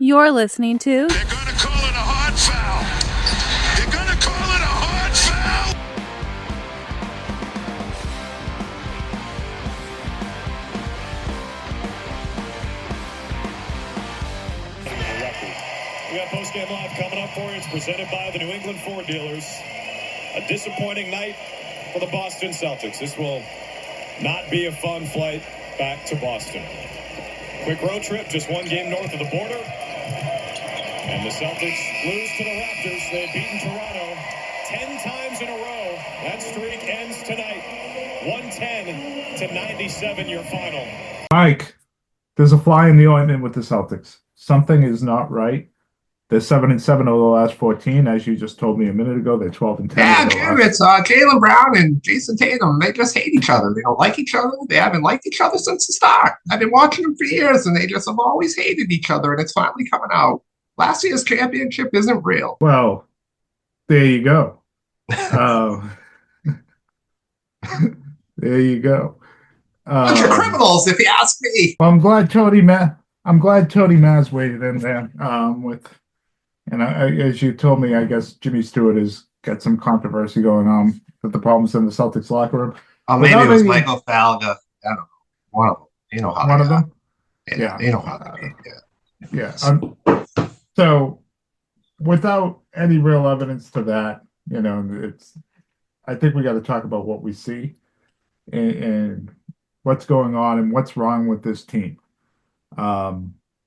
You're listening to They're gonna call it a hard foul. They're gonna call it a hard foul. We got Postgame Live coming up for you. It's presented by the New England Ford Dealers. A disappointing night for the Boston Celtics. This will not be a fun flight back to Boston. Quick road trip, just one game north of the border. And the Celtics lose to the Raptors. They've beaten Toronto 10 times in a row. That streak ends tonight. 110-97 your final. Mike, there's a fly in the ointment with the Celtics. Something is not right. They're 7-7 over the last 14, as you just told me a minute ago. They're 12-10. Yeah, Jim, it's Jaylen Brown and Jason Tatum. They just hate each other. They don't like each other. They haven't liked each other since the start. I've been watching them for years, and they just have always hated each other, and it's finally coming out. Last year's championship isn't real. Well, there you go. There you go. Bunch of criminals, if you ask me. Well, I'm glad Tony Maz weighed in there with. And as you told me, I guess Jimmy Stewart has got some controversy going on with the problems in the Celtics locker room. Oh, maybe it was Michael Falga. I don't know. One of them. You know how one of them? Yeah. You know how they be. Yeah. So without any real evidence to that, I think we got to talk about what we see and what's going on and what's wrong with this team.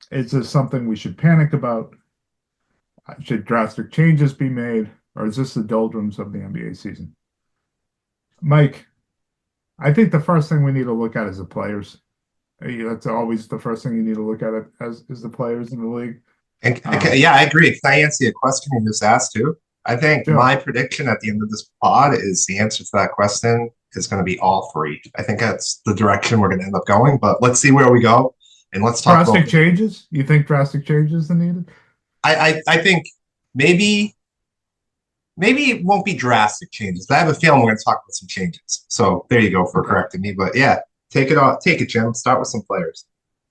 Is this something we should panic about? Should drastic changes be made, or is this the doldrums of the NBA season? Mike, I think the first thing we need to look at is the players. That's always the first thing you need to look at is the players in the league. And, yeah, I agree. Can I answer your question you just asked too? I think my prediction at the end of this pod is the answer to that question is going to be all three. I think that's the direction we're going to end up going, but let's see where we go. And let's talk drastic changes. You think drastic changes are needed? I think maybe it won't be drastic changes, but I have a feeling we're going to talk about some changes. So there you go for correcting me. But yeah, take it, Jim. Start with some players.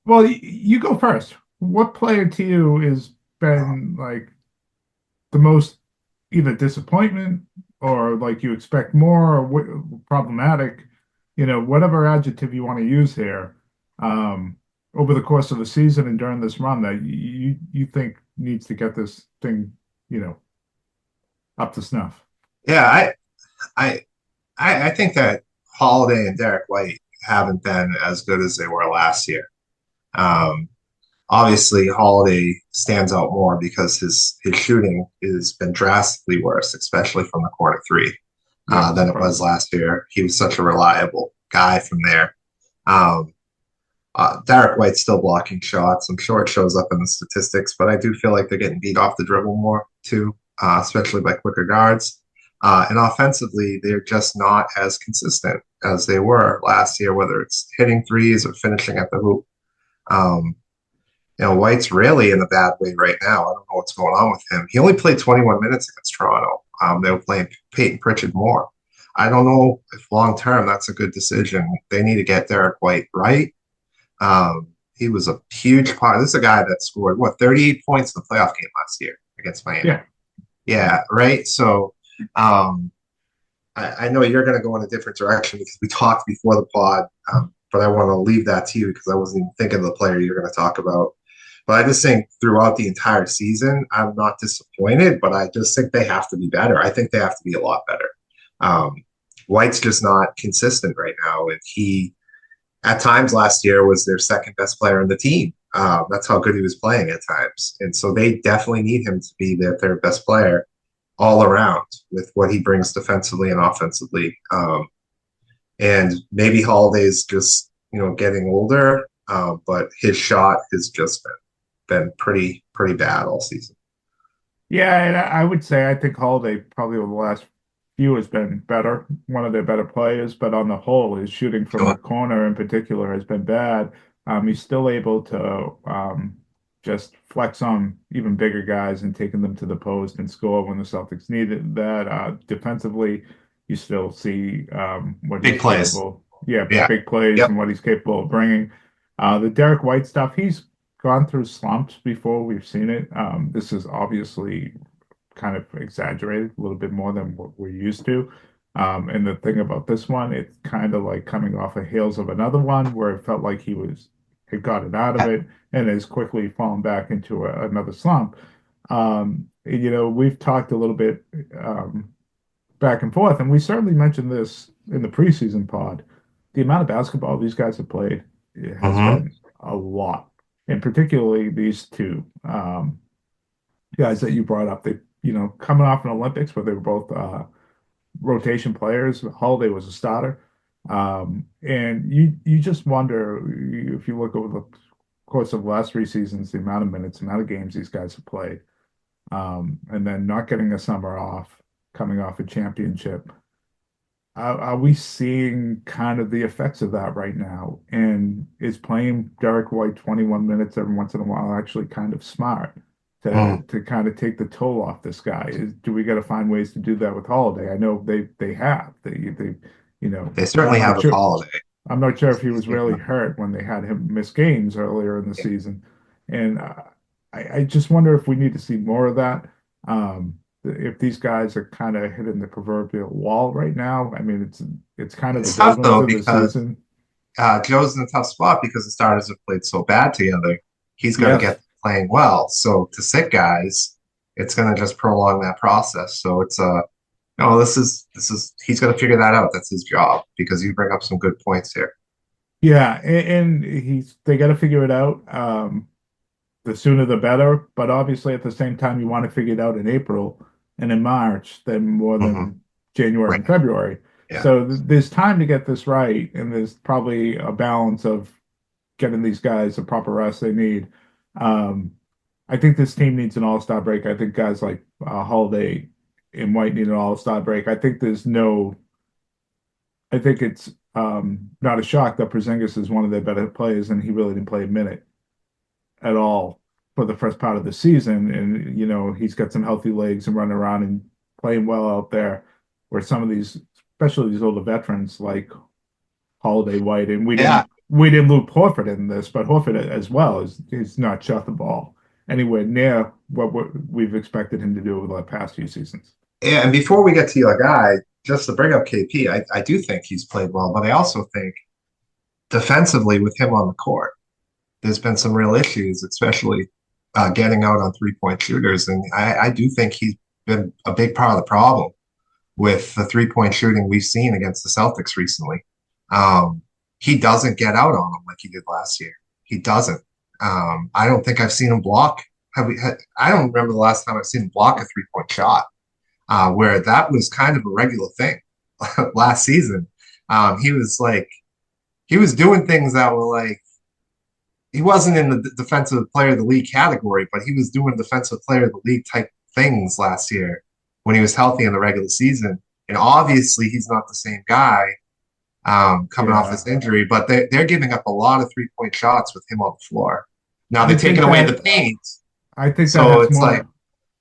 Well, you go first. What player to you has been like the most either disappointment or like you expect more or problematic? Whatever adjective you want to use here. Over the course of the season and during this run that you think needs to get this thing, up to snuff. Yeah, I think that Holiday and Derek White haven't been as good as they were last year. Obviously, Holiday stands out more because his shooting has been drastically worse, especially from the corner three, than it was last year. He was such a reliable guy from there. Derek White's still blocking shots. I'm sure it shows up in the statistics, but I do feel like they're getting beat off the dribble more too, especially by quicker guards. And offensively, they're just not as consistent as they were last year, whether it's hitting threes or finishing at the hoop. White's really in a bad way right now. I don't know what's going on with him. He only played 21 minutes against Toronto. They were playing Peyton Pritchard more. I don't know if long-term that's a good decision. They need to get Derek White right. He was a huge part. This is a guy that scored 38 points in the playoff game last year against Miami. Yeah, right. So I know you're going to go in a different direction because we talked before the pod, but I want to leave that to you because I wasn't even thinking of the player you're going to talk about. But I just think throughout the entire season, I'm not disappointed, but I just think they have to be better. I think they have to be a lot better. White's just not consistent right now, and he at times last year was their second best player on the team. That's how good he was playing at times. And so they definitely need him to be their best player all around with what he brings defensively and offensively. And maybe Holiday's just, getting older, but his shot has just been pretty bad all season. Yeah, and I would say I think Holiday probably over the last few has been better, one of their better players, but on the whole, his shooting from the corner in particular has been bad. He's still able to just flex on even bigger guys and taking them to the post and score when the Celtics needed that. Defensively, you still see what big he's plays. capable. Yeah, big plays and what he's capable of bringing. The Derek White stuff, he's gone through slumps before. We've seen it. This is obviously kind of exaggerated a little bit more than what we're used to. And the thing about this one, it's kind of like coming off the heels of another one where it felt like had gotten out of it and has quickly fallen back into another slump. We've talked a little bit back and forth, and we certainly mentioned this in the preseason pod. The amount of basketball these guys have played has Mm-hmm. been a lot, and particularly these two guys that you brought up. They, coming off an Olympics where they were both rotation players. Holiday was a starter, and you just wonder if you look over the course of the last 3 seasons, the amount of minutes, the amount of games these guys have played, and then not getting a summer off, coming off a championship. Are we seeing kind of the effects of that right now? And is playing Derek White 21 minutes every once in a while actually kind of smart to kind of take the toll off this guy? Do we got to find ways to do that with Holiday? I know they have They I'm certainly not have with sure. Holiday. I'm not sure if he was really hurt when they had him miss games earlier in the season, and I just wonder if we need to see more of that. If these guys are kind of hitting the proverbial wall right now. I mean, it's kind of the It's tough doldrums though of the because season. Joe's in a tough spot because the starters have played so bad together. He's got to Yes. get playing well. So to sit guys, it's going to just prolong that process. So it's no, this is he's going to figure that out. That's his job because you bring up some good points here. Yeah, and they got to figure it out. The sooner the better. But obviously, at the same time, you want to figure it out in April and in March than more Hmm. than January Right. and February. Yeah. So there's time to get this right, and there's probably a balance of getting these guys the proper rest they need. Um, I think this team needs an all-star break. I think guys like Holiday and White need an all-star break. I think it's not a shock that Porzingis is one of their better players, and he really didn't play a minute at all for the first part of the season. And, he's got some healthy legs and running around and playing well out there, where some of these, especially these older veterans like Holiday, White, and Yeah. we didn't loop Horford in this, but Horford as well is not shot the ball anywhere near what we've expected him to do over the past few seasons. Yeah. And before we get to your guy, just to bring up KP, I do think he's played well, but I also think defensively with him on the court, there's been some real issues, especially getting out on 3-point shooters. And I do think he's been a big part of the problem with the 3-point shooting we've seen against the Celtics recently. Um, he doesn't get out on them like he did last year. He doesn't. I don't think I've seen him block. I don't remember the last time I've seen him block a 3-point shot, where that was kind of a regular thing last season. He was like, he was doing things that were like, he wasn't in the defensive player of the league category, but he was doing defensive player of the league type things last year when he was healthy in the regular season. And obviously, he's not the same guy coming off Yeah. this injury, but they're giving up a lot of 3-point shots with him on the floor. Now I they're taking think away the that paint, I think that so has it's like, more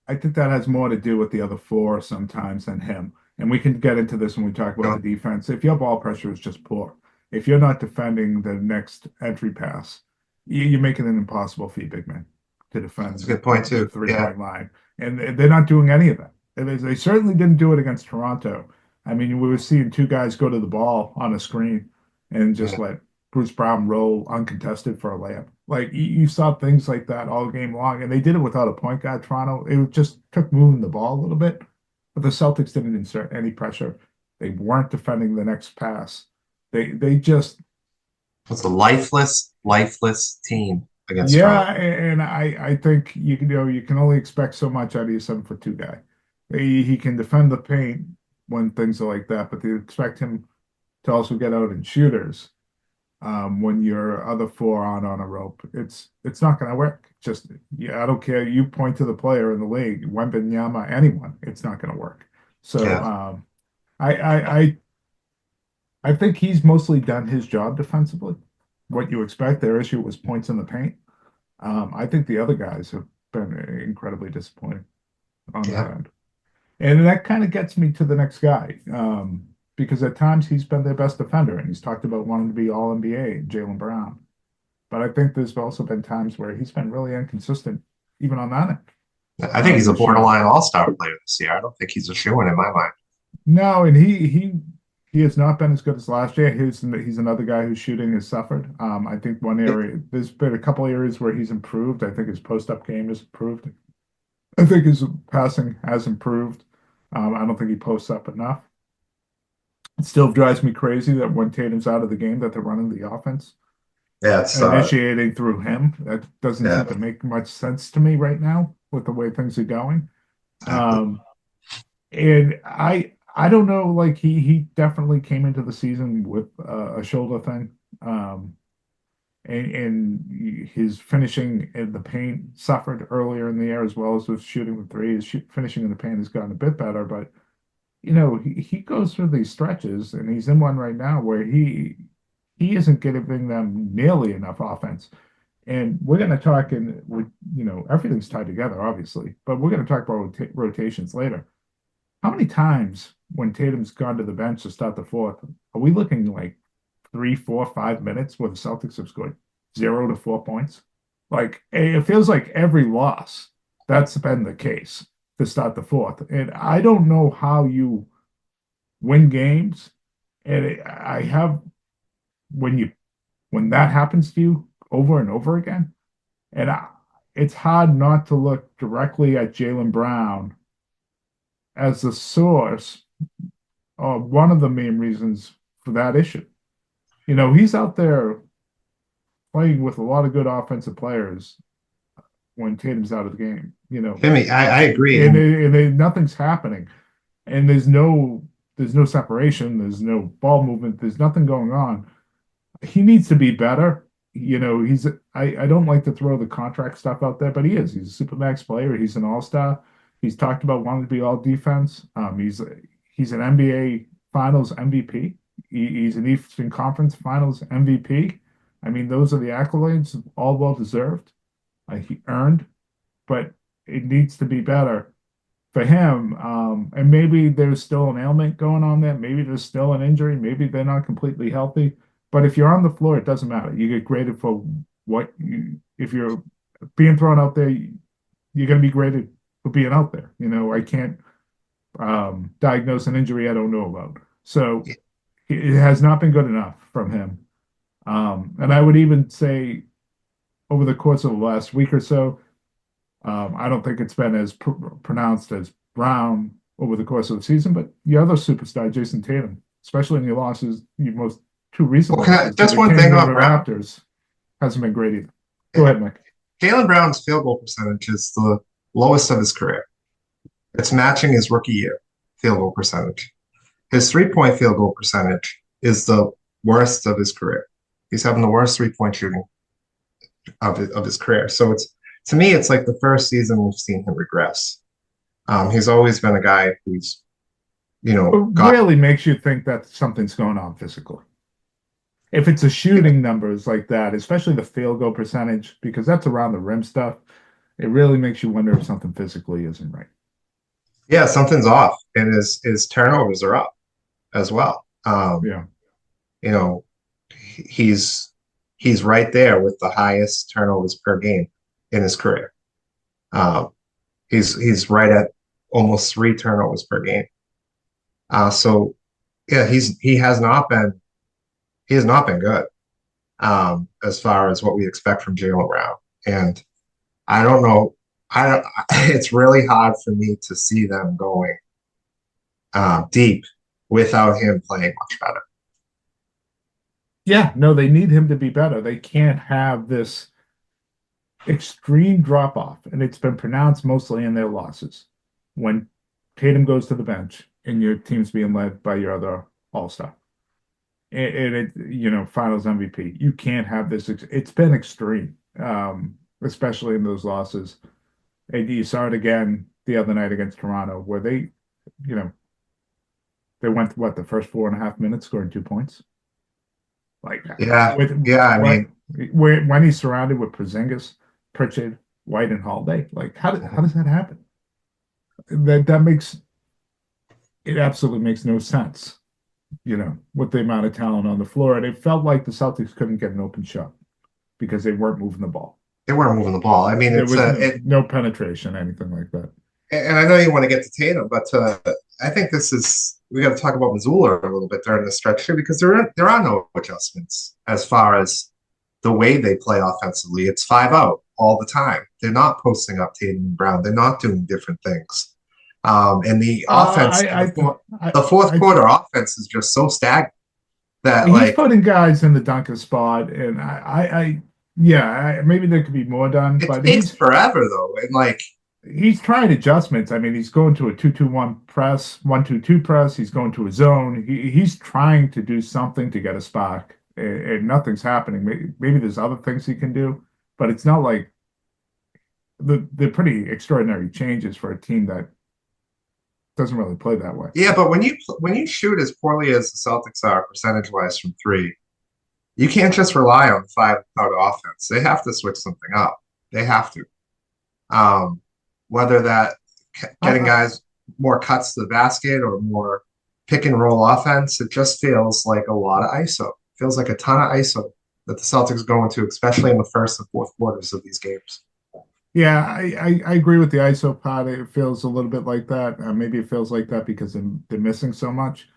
I think that has more to do with the other four sometimes than him. And we can get into this when we talk you about the know, defense. If your ball pressure is just poor, if you're not defending the next entry pass, you're making it impossible for you, big man, to that's a defend good point the too. Yeah, three-point line. And they're not doing any of that. And they certainly didn't do it against Toronto. I mean, we were seeing two guys go to the ball on a screen and just yeah, let Bruce Brown roll uncontested for a layup. Like you saw things like that all game long, and they did it without a point guard. Toronto, it just took moving the ball a little bit, but the Celtics didn't insert any pressure. They weren't defending the next pass. They just it's a lifeless team against Toronto. yeah, and I think you can only expect so much out of your 7'2" guy. He can defend the paint when things are like that, but they expect him to also get out and shooters. When your other four aren't on a rope. It's not going to work. Just yeah, I don't care. You point to the player in the league, Wembanyama, anyone, it's not going to work. So Yeah, I, I I I think he's mostly done his job defensively. What you expect. Their issue was points in the paint. I think the other guys have been incredibly disappointing on that yeah, end. And that kind of gets me to the next guy. Because at times he's been their best defender, and he's talked about wanting to be all NBA, Jaylen Brown. but I think there's also been times where he's been really inconsistent, even on that end. I think he's a This year. borderline all-star player this year. I don't think he's a shoo-in in my mind. No, and he has not been as good as last year. He's another guy whose shooting has suffered. I think one area there's been a couple areas where he's improved. I think his post-up game has improved. I think his passing has improved. I don't think he posts up enough. It still drives me crazy that when Tatum's out of the game, that they're running the offense, Yeah, it's initiating through him. That doesn't yeah, seem to make much sense to me right now with the way things are going. exactly. And I don't know, like he definitely came into the season with a shoulder thing. And his finishing in the paint suffered earlier in the year as well as with shooting the three. His finishing in the paint has gotten a bit better, but he goes through these stretches, and he's in one right now where he isn't giving them nearly enough offense. And we're going to talk, and everything's tied together, obviously, but we're going to talk about rotations later. How many times when Tatum's gone to the bench to start the fourth, are we looking like 3, 4, 5 minutes where the Celtics have scored 0 to 4 points? Like it feels like every loss that's been the case to start the fourth. And I don't know how you win games. And I have when that happens to you over and over again, and it's hard not to look directly at Jaylen Brown as the source of one of the main reasons for that issue. He's out there playing with a lot of good offensive players when Tatum's out of the game. Timmy, I agree. And nothing's happening, and there's no separation, there's no ball movement, there's nothing going on. He needs to be better. I don't like to throw the contract stuff out there, but he's a supermax player. He's an all-star. He's talked about wanting to be all defense. He's an NBA Finals MVP. He's an Eastern Conference Finals MVP. I mean, those are the accolades, all well deserved. He earned, but it needs to be better for him. And maybe there's still an ailment going on there. Maybe there's still an injury. Maybe they're not completely healthy. But if you're on the floor, it doesn't matter. You get graded for if you're being thrown out there, you're going to be graded for being out there. I can't diagnose an injury I don't know about. So it has not been good enough from him. And I would even say over the course of the last week or so, I don't think it's been as pronounced as Brown over the course of the season, but the other superstar, Jason Tatum, especially in your losses, your most two recent losses, just one thing about Brown. Raptors, hasn't been great either. Go ahead, Mike. Jaylen Brown's field goal percentage is the lowest of his career. It's matching his rookie year field goal percentage. His three-point field goal percentage is the worst of his career. He's having the worst three-point shooting of his career. So to me, it's like the first season we've seen him regress. He's always been a guy who's, really makes you think that something's going on physically. If it's a shooting numbers like that, especially the field goal percentage, because that's around the rim stuff, it really makes you wonder if something physically isn't right. Yeah, something's off, and his turnovers are up as well. Yeah. He's right there with the highest turnovers per game in his career. He's right at almost 3 turnovers per game. So yeah, he has not been good as far as what we expect from Jaylen Brown. And I don't know. It's really hard for me to see them going deep without him playing much better. Yeah, no, they need him to be better. They can't have this extreme drop off, and it's been pronounced mostly in their losses. When Tatum goes to the bench and your team's being led by your other all-star, and Finals MVP, you can't have this. It's been extreme, especially in those losses. And you saw it again the other night against Toronto, where they went the first 4.5 minutes scoring 2 points. Like when he's surrounded with Porzingis, Pritchard, White, and Holiday, like how does that happen? That makes it absolutely makes no sense. With the amount of talent on the floor, and it felt like the Celtics couldn't get an open shot because they weren't moving the ball. They weren't moving the ball. I mean, There it's was it, no penetration, anything like that. and I know you want to get to Tatum, but I think this is we got to talk about Missoula a little bit during this stretch here because there are no adjustments as far as the way they play offensively. It's 5 out all the time. They're not posting up Tatum and Brown. They're not doing different things. And the offense, the fourth I, quarter offense is just so stagnant that he's like putting guys in the dunker spot, and yeah, maybe there could be more done, it but takes forever though. And like he's trying adjustments. I mean, he's going to a 2-2-1 press, 1-2-2 press. He's going to a zone. He's trying to do something to get a spark, and nothing's happening. Maybe there's other things he can do, but it's not like they're pretty extraordinary changes for a team that doesn't really play that way. yeah, but when you shoot as poorly as the Celtics are percentage wise from three, you can't just rely on 5 out offense. They have to switch something up. They have to. Whether that getting guys more cuts to the basket or more pick and roll offense, it just feels like a lot of ISO. It feels like a ton of ISO that the Celtics go into, especially in the first and fourth quarters of these games. Yeah, I agree with the ISO part. It feels a little bit like that. Maybe it feels like that because they're missing so much.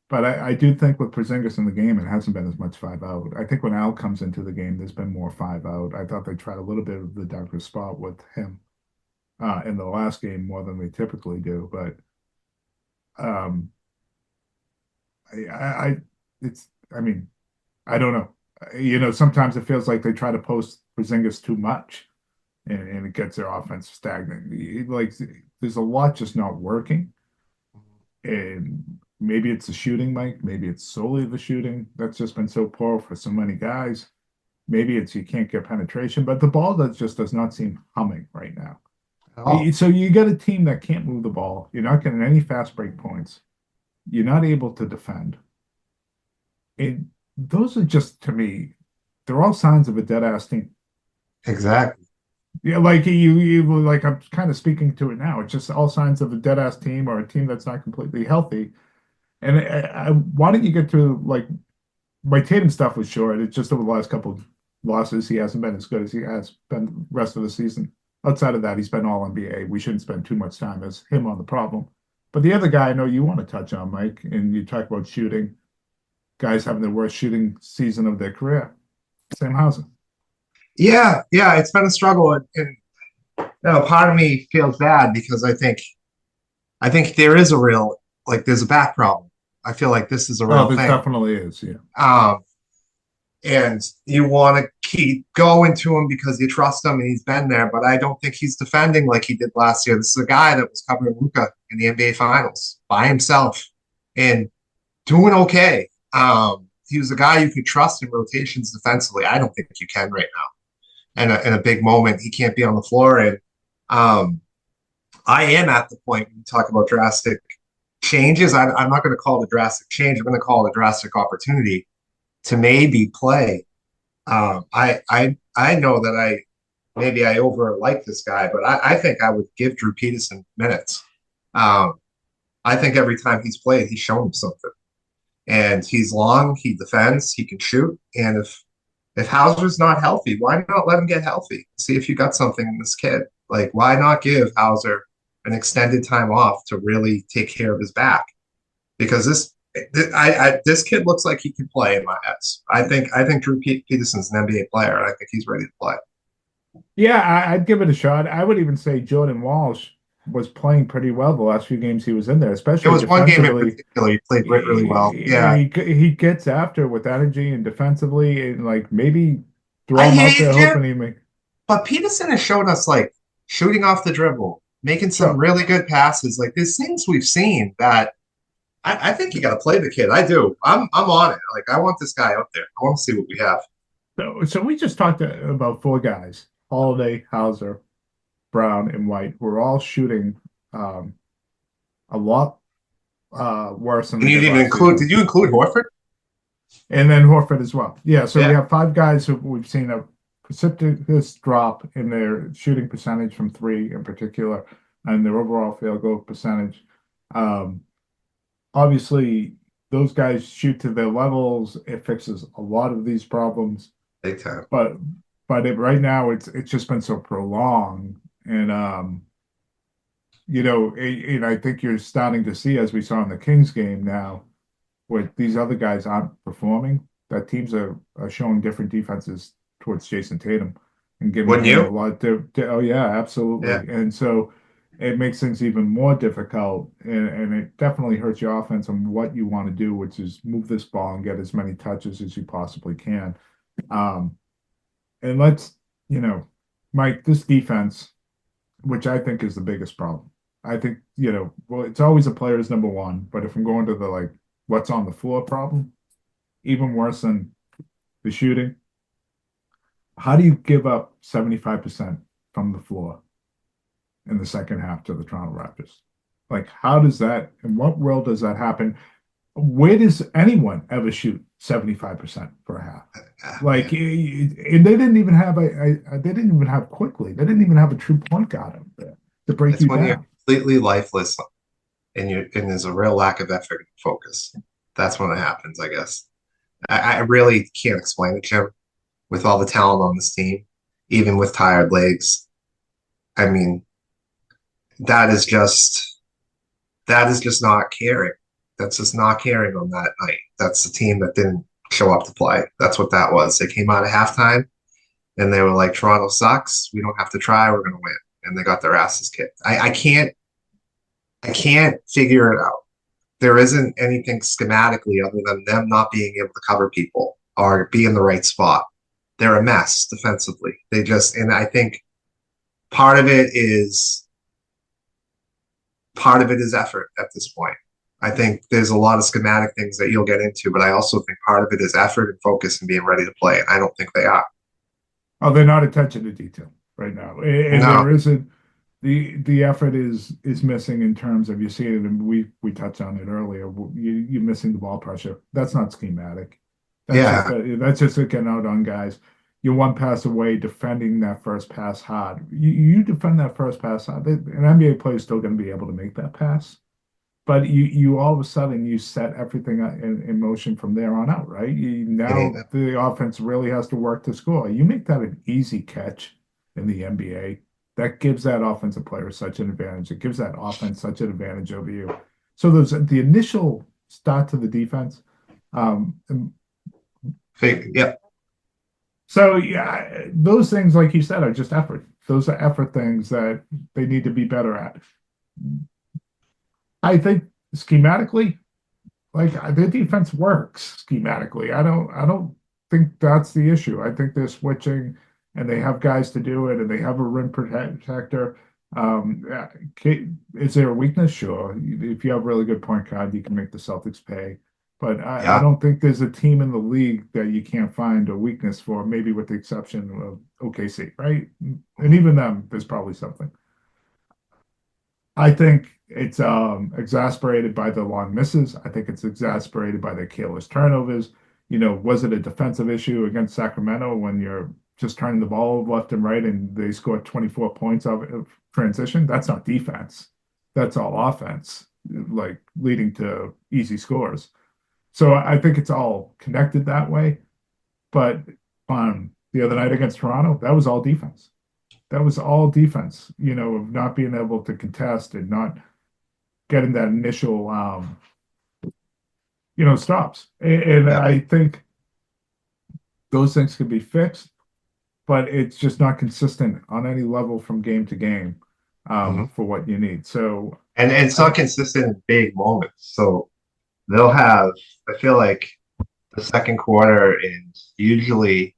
But I do think with Porzingis in the game, it hasn't been as much 5 out. I think when Al comes into the game, there's been more 5 out. I thought they tried a little bit of the darker spot with him in the last game more than they typically do. But um, I it's I mean I don't know. Sometimes it feels like they try to post Porzingis too much, and it gets their offense stagnant. Like there's a lot just not working, and maybe it's the shooting, Mike. Maybe it's solely the shooting that's just been so poor for so many guys. Maybe it's you can't get penetration, but the ball does not seem humming right now. Oh, So you get a team that can't move the ball. You're not getting any fast break points. You're not able to defend. And those are just to me, they're all signs of a dead ass team. exactly. Yeah, like you like I'm kind of speaking to it now. It's just all signs of a dead ass team or a team that's not completely healthy. And why don't you get to like my Tatum stuff was short. It's just over the last couple of losses, he hasn't been as good as he has been the rest of the season. Outside of that, he's been all NBA. We shouldn't spend too much time as him on the problem. But the other guy I know you want to touch on, Mike, and you talk about shooting, guys having the worst shooting season of their career. Sam Hausen. Yeah, it's been a struggle, and part of me feels bad because I think there is a real there's a back problem. I feel like this is a Oh, real this thing. definitely is, yeah. Um, and you want to keep going to him because you trust him and he's been there, but I don't think he's defending like he did last year. This is a guy that was covering Luka in the NBA Finals by himself and doing okay. He was a guy you could trust in rotations defensively. I don't think you can right now. And in a big moment, he can't be on the floor. And um, I am at the point when you talk about drastic changes. I'm not going to call it a drastic change. I'm going to call it a drastic opportunity to maybe play. I know that maybe I over like this guy, but I think I would give Drew Peterson minutes. Um, I think every time he's played, he's shown him something. And he's long, he defends, he can shoot. And if Hauser's not healthy, why not let him get healthy? See if you got something in this kid. Like, why not give Hauser an extended time off to really take care of his back? Because this kid looks like he can play in my eyes. I think Drew Peterson's an NBA player, and I think he's ready to play. Yeah, I'd give it a shot. I would even say Jordan Walsh was playing pretty well the last few games he was in there, There especially was one game in defensively. particular he played really well. Yeah, He gets after with energy and defensively, and like maybe throw I him out there hate hoping him, he make. but Peterson has shown us like shooting off the dribble, making some So really good passes. Like there's things we've seen that I think you got to play the kid. I do. I'm on it. Like I want this guy out there. I want to see what we have. so we just talked about four guys: Holiday, Hauser, Brown, and White. We're all shooting um, a lot worse than And they you did didn't last include? season. Did you include Horford? And then Horford as well. Yeah, so we Yeah. have five guys who we've seen a precipitous drop in their shooting percentage from three in particular, and their overall field goal percentage. Um, Obviously, those guys shoot to their levels. It fixes a lot of these problems. Big time. But but right now it's just been so prolonged, and and I think you're starting to see, as we saw in the Kings game now, where these other guys aren't performing, that teams are showing different defenses towards Jason Tatum and giving Wouldn't him a you? lot. Oh yeah, Yeah. absolutely. And so it makes things even more difficult, and it definitely hurts your offense on what you want to do, which is move this ball and get as many touches as you possibly can. Um, and Mike, this defense, which I think is the biggest problem. I think, well, it's always a player's number one, but if I'm going to the like what's on the floor problem, even worse than the shooting, how do you give up 75% from the floor in the second half to the Toronto Raptors? Like, how does that, in what world does that happen? Where does anyone ever shoot 75% for a half? Like, Man. and they didn't even have they didn't even have quickly. They didn't even have a true point guard up there to break It's you when you're down. completely lifeless and there's a real lack of effort and focus. That's when it happens, I guess. I really can't explain it, Jim, with all the talent on this team, even with tired legs. I mean, that is just that is just not caring. That's just not caring on that night. That's the team that didn't show up to play. That's what that was. They came out at halftime and they were like, Toronto sucks. We don't have to try. We're gonna win. And they got their asses kicked. I can't figure it out. There isn't anything schematically other than them not being able to cover people or be in the right spot. They're a mess defensively. And I think part of it is effort at this point. I think there's a lot of schematic things that you'll get into, but I also think part of it is effort and focus and being ready to play. And I don't think they are. Oh, they're not attention to detail right now, and No. there isn't the effort is missing in terms of you see it, and we touched on it earlier. You're missing the ball pressure. That's not schematic. Yeah. That's just getting out on guys. You're one pass away defending that first pass hard. You defend that first pass hard. An NBA player is still going to be able to make that pass. But you all of a sudden you set everything in motion from there on out, right? Now And the offense really has to work to score. You make that an easy catch in the NBA. That gives that offensive player such an advantage. It gives that offense such an advantage over you. So there's the initial start to the defense. And yeah. so yeah, those things, like you said, are just effort. Those are effort things that they need to be better at. I think schematically, like their defense works schematically. I don't think that's the issue. I think they're switching and they have guys to do it and they have a rim protector. Yeah, is there a weakness? Sure. If you have a really good point guard, you can make the Celtics pay. But I Yeah. don't think there's a team in the league that you can't find a weakness for, maybe with the exception of OKC, right? And even them, there's probably something. I think it's exasperated by the long misses. I think it's exasperated by the careless turnovers. Was it a defensive issue against Sacramento when you're just turning the ball left and right and they scored 24 points of transition? That's not defense. That's all offense, like leading to easy scores. So I think it's all connected that way. But the other night against Toronto, that was all defense. That was all defense, of not being able to contest and not getting that initial, stops. And Yeah. I think those things can be fixed, but it's just not consistent on any level from game to game, Mhm. for what you need. So, And it's not consistent in big moments. So they'll have, I feel like the second quarter and usually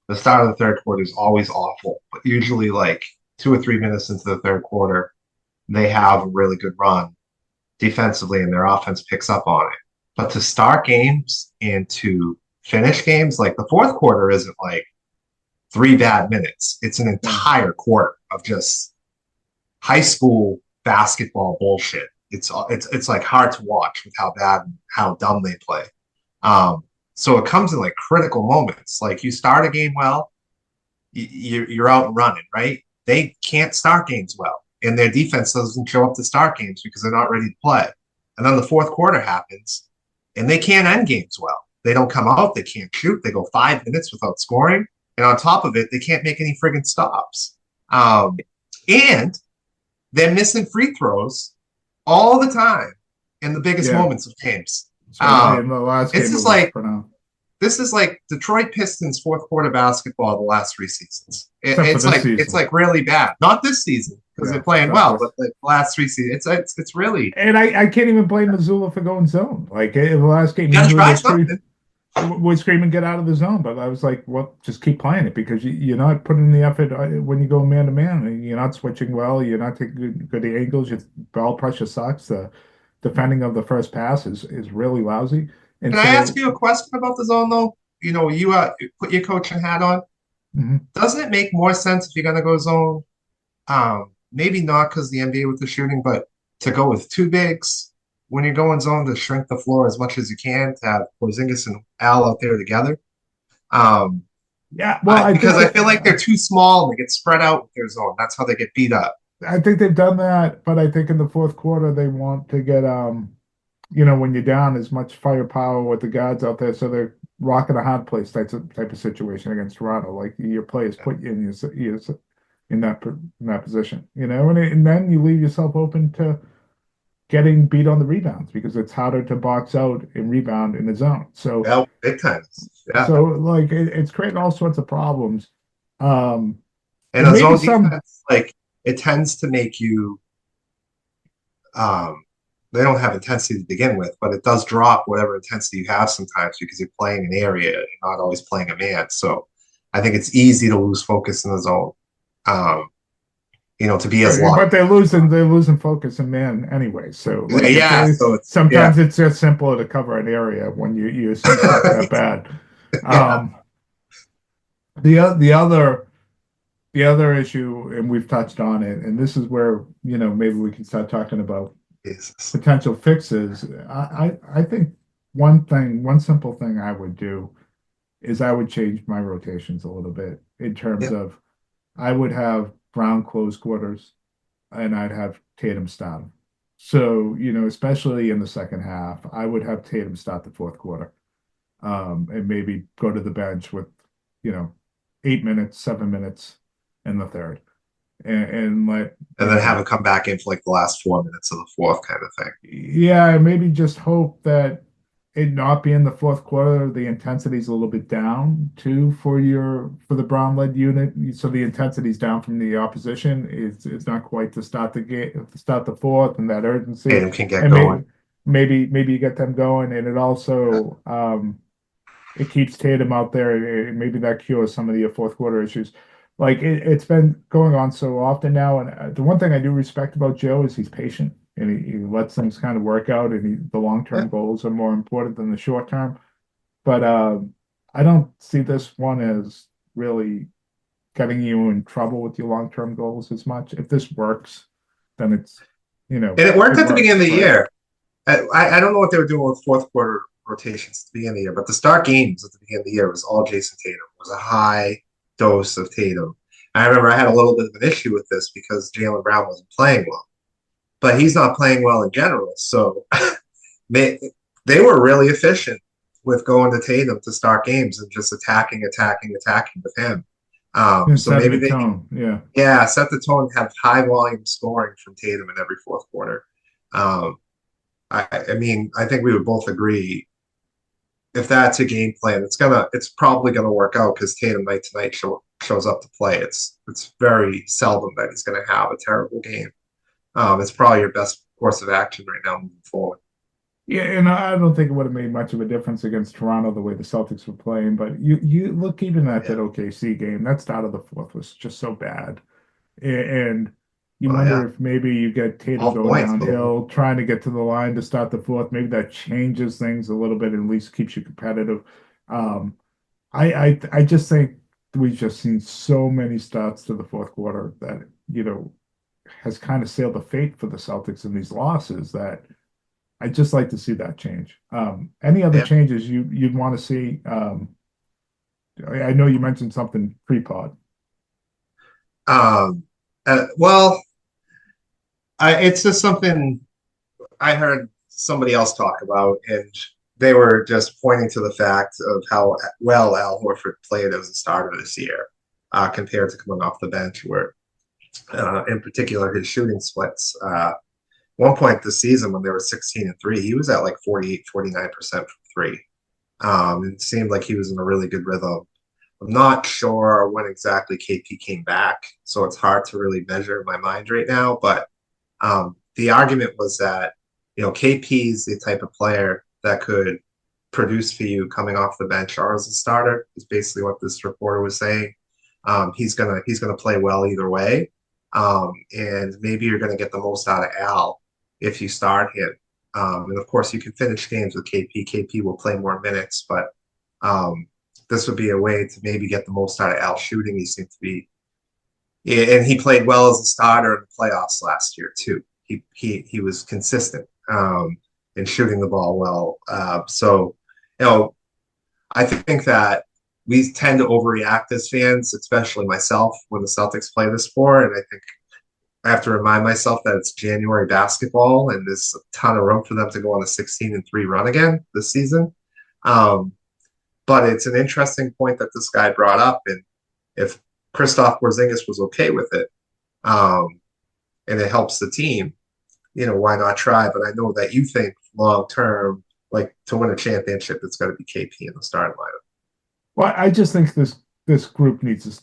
the start of the third quarter is always awful, but usually like 2 or 3 minutes into the third quarter, they have a really good run defensively and their offense picks up on it. But to start games and to finish games, like the fourth quarter isn't like 3 bad minutes. It's an yeah, entire quarter of just high school basketball bullshit. It's like hard to watch with how bad and how dumb they play. Um, so it comes in like critical moments. Like you start a game well, you're out and running, right? They can't start games well, and their defense doesn't show up to start games because they're not ready to play. And then the fourth quarter happens, and they can't end games well. They don't come out, they can't shoot, they go 5 minutes without scoring. And on top of it, they can't make any friggin' stops. And they're missing free throws all the time in the biggest Yeah. moments of games. Especially in the last game. This is like Detroit Pistons fourth quarter basketball the last 3 seasons. It's like really bad. Not this season because they're playing well, but the last 3 seasons, it's really. And I can't even blame Missoula for going zone. Like in the last game, we're screaming, get out of the zone. But I was like, well, just keep playing it because you're not putting the effort when you go man to man. You're not switching well. You're not taking good angles. Your ball pressure sucks. The defending of the first pass is really lousy. And Can I ask you a question about the zone though? You put your coaching hat on. Mm-hmm. Doesn't it make more sense if you're gonna go zone? Maybe not because the NBA with the shooting, but to go with 2 bigs when you're going zone to shrink the floor as much as you can to have Porzingis and Al out there together. Yeah, well, because I feel like they're too small and they get spread out with their zone. That's how they get beat up. I think they've done that, but I think in the fourth quarter they want to get when you're down as much firepower with the guards out there, so they're rocking a hard place type of situation against Toronto. Like your players put you in that position, and then you leave yourself open to getting beat on the rebounds because it's harder to box out and rebound in the zone. So big time. Yeah. So like it's creating all sorts of problems. And a zone defense, like it tends to make you they don't have intensity to begin with, but it does drop whatever intensity you have sometimes because you're playing an area, you're not always playing a man. So I think it's easy to lose focus in the zone. To be as long. But they're losing focus in man anyway. So sometimes it's just simpler to cover an area when you see that bad. The other issue, and we've touched on it, and this is where maybe we can start talking about potential fixes. I think one simple thing I would do is I would change my rotations a little bit in terms of I would have Brown close quarters and I'd have Tatum start. So, especially in the second half, I would have Tatum start the fourth quarter. And maybe go to the bench with, 8 minutes, 7 minutes in the third. And then have it come back in for like the last 4 minutes of the fourth kind of thing. Yeah, maybe just hope that it not be in the fourth quarter, the intensity is a little bit down too for the Brown led unit. So the intensity is down from the opposition. It's not quite to start the game, to start the fourth, and that urgency. Tatum can get going. Maybe you get them going, and it also it keeps Tatum out there. Maybe that cures some of the fourth quarter issues. Like it's been going on so often now, and the one thing I do respect about Joe is he's patient and he lets things kind of work out, and the long-term goals are more important than the short-term. But I don't see this one as really getting you in trouble with your long-term goals as much. If this works, then it's and it worked at the beginning of the year. I don't know what they were doing with fourth quarter rotations at the beginning of the year, but the start games at the beginning of the year was all Jason Tatum. It was a high dose of Tatum. I remember I had a little bit of an issue with this because Jaylen Brown wasn't playing well, but he's not playing well in general. So they were really efficient with going to Tatum to start games and just attacking with him. So maybe they set the tone, have high volume scoring from Tatum in every fourth quarter. I mean, I think we would both agree if that's a game plan, it's probably gonna work out because Tatum night to night shows up to play. It's very seldom that he's gonna have a terrible game. It's probably your best course of action right now moving forward. Yeah, and I don't think it would have made much of a difference against Toronto the way the Celtics were playing. But you look even at that OKC game, that start of the fourth was just so bad, and you wonder if maybe you get Tatum going downhill, trying to get to the line to start the fourth. Maybe that changes things a little bit and at least keeps you competitive. I just think we've just seen so many starts to the fourth quarter that, has kind of sealed the fate for the Celtics in these losses that I'd just like to see that change. Any other changes you'd want to see? I know you mentioned something pre-pod. It's just something I heard somebody else talk about, and they were just pointing to the fact of how well Al Horford played as a starter this year, compared to coming off the bench, where in particular his shooting splits. One point this season when they were 16-3, he was at like 48, 49% from three. It seemed like he was in a really good rhythm. I'm not sure when exactly KP came back, so it's hard to really measure in my mind right now. But the argument was that, KP is the type of player that could produce for you coming off the bench or as a starter, is basically what this reporter was saying. He's gonna play well either way. And maybe you're gonna get the most out of Al if you start him. And of course, you can finish games with KP. KP will play more minutes, but this would be a way to maybe get the most out of Al shooting. He seemed to be, and he played well as a starter in the playoffs last year too. He was consistent in shooting the ball well. So, I think that we tend to overreact as fans, especially myself, when the Celtics play this sport. And I think I have to remind myself that it's January basketball and there's a ton of room for them to go on a 16-3 run again this season. But it's an interesting point that this guy brought up. And if Kristaps Porzingis was okay with it, and it helps the team, why not try? But I know that you think long term, like to win a championship, it's got to be KP in the starting lineup. Well, I just think this group needs to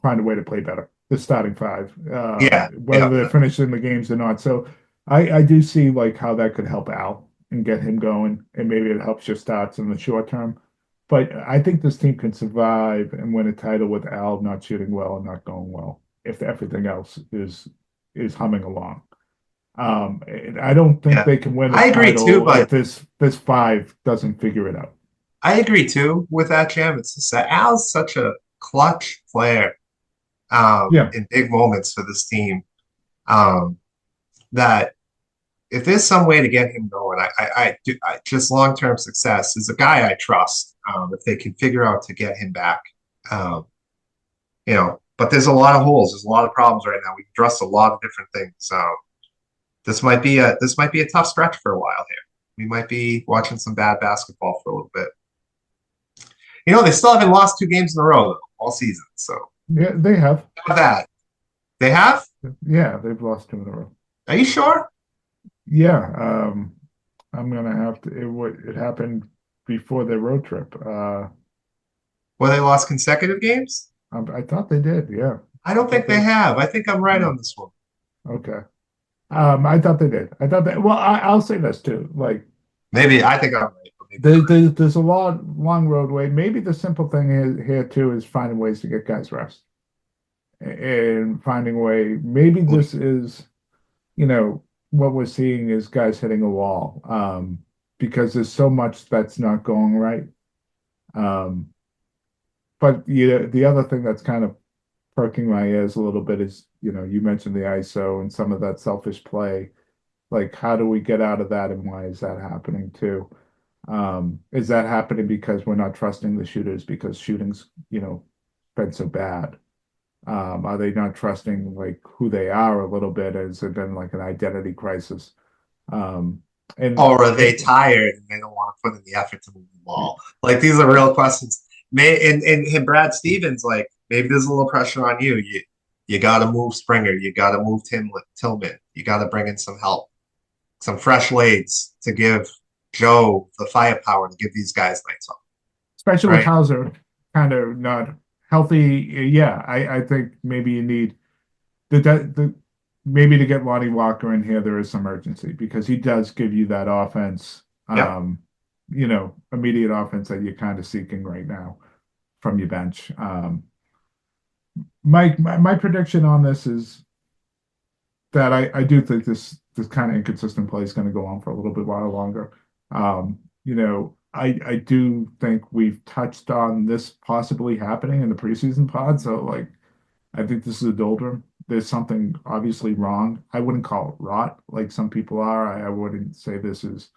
find a way to play better. The starting five, whether they're finishing the games or not. So I do see like how that could help Al and get him going, and maybe it helps your stats in the short term. But I think this team can survive and win a title with Al not shooting well and not going well if everything else is humming along. And I don't think they can win a title too, but if this five doesn't figure it out. I agree too with that, Jam. It's just that Al's such a clutch player in big moments for this team, that if there's some way to get him going, I just long-term success is a guy I trust. If they can figure out to get him back, but there's a lot of holes. There's a lot of problems right now. We addressed a lot of different things. This might be a tough stretch for a while here. We might be watching some bad basketball for a little bit. They still haven't lost 2 games in a row though, all season. So yeah, they have. How about that? They have? Yeah, they've lost 2 in a row. Are you sure? Yeah, I'm gonna have to. It happened before their road trip. Well, they lost consecutive games? I thought they did. Yeah. I don't think they have. I think I'm right on this one. Okay. I thought they did. I thought that. Well, I'll say this too. Like maybe I think I'm right. There's a long roadway. Maybe the simple thing here too is finding ways to get guys rest and finding a way. Maybe this is, what we're seeing is guys hitting a wall because there's so much that's not going right. But the other thing that's kind of perking my ears a little bit is, you mentioned the ISO and some of that selfish play. Like, how do we get out of that, and why is that happening too? Is that happening because we're not trusting the shooters because shooting's, been so bad? Are they not trusting like who they are a little bit? Has it been like an identity crisis? Or are they tired and they don't want to put in the effort to move the ball? Like these are real questions. And Brad Stevens, like maybe there's a little pressure on you. You got to move Springer. You got to move Tillman. You got to bring in some help, some fresh legs to give Joe the firepower to give these guys nights off. Especially with Hauser kind of not healthy. Yeah, I think maybe you need maybe to get Lonnie Walker in here, there is some urgency because he does give you that offense, immediate offense that you're kind of seeking right now from your bench. My prediction on this is that I do think this kind of inconsistent play is going to go on for a little bit while longer. I do think we've touched on this possibly happening in the preseason pod. So like, I think this is a doldrum. There's something obviously wrong. I wouldn't call it rot like some people are. I wouldn't say this is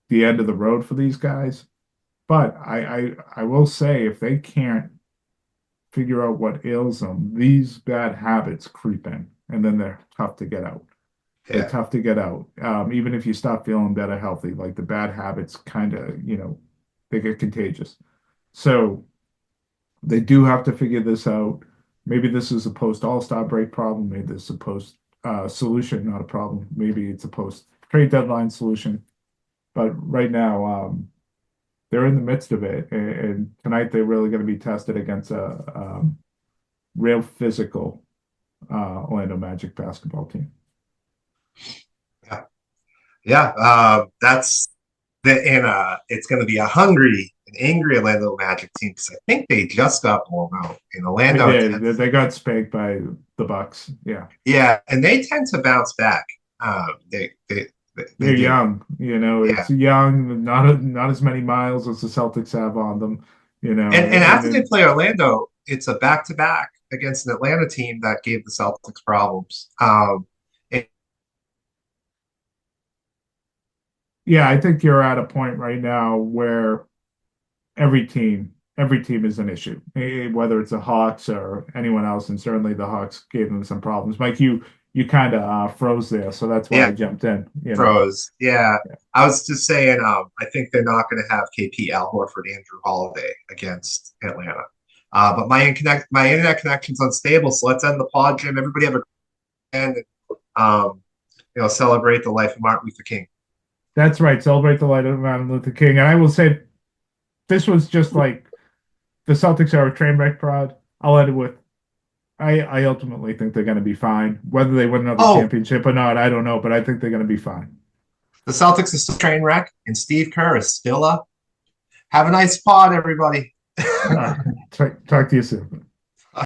the end of the road for these guys. But I will say if they can't figure out what ails them, these bad habits creep in and then they're tough to get out. They're Yeah. tough to get out. Even if you stop feeling better healthy, like the bad habits kind of, they get contagious. So they do have to figure this out. Maybe this is a post All-Star break problem. Maybe this is a post solution, not a problem. Maybe it's a post trade deadline solution. But right now, they're in the midst of it, and tonight they're really going to be tested against a real physical Orlando Magic basketball team. Yeah. Yeah. That's it's going to be a hungry and angry Orlando Magic team because I think they just got blown out in They Orlando. did. They got spanked by the Bucks. Yeah. Yeah, and they tend to bounce back. They They're do. young, Yeah. it's young, not as many miles as the Celtics have on them, And and after they then play Orlando, it's a back-to-back against an Atlanta team that gave the Celtics problems. And yeah, I think you're at a point right now where every team is an issue, whether it's the Hawks or anyone else, and certainly the Hawks gave them some problems. Mike, you kind of froze there, so that's why yeah, I jumped in. pros. Yeah. I was just saying, I think they're not going to have KP, Al Horford, Andrew Holiday against Atlanta. But my internet connection's unstable, so let's end the pod, Jim. Everybody have a great weekend. Celebrate the life of Martin Luther King. That's right. Celebrate the light of Martin Luther King. And I will say, this was just like the Celtics are a train wreck prod. I'll end it with I ultimately think they're going to be fine. Whether they win another Oh, championship or not, I don't know, but I think they're going to be fine. the Celtics is still a train wreck, and Steve Kerr is still up. Have a nice pod, everybody. Talk to you soon.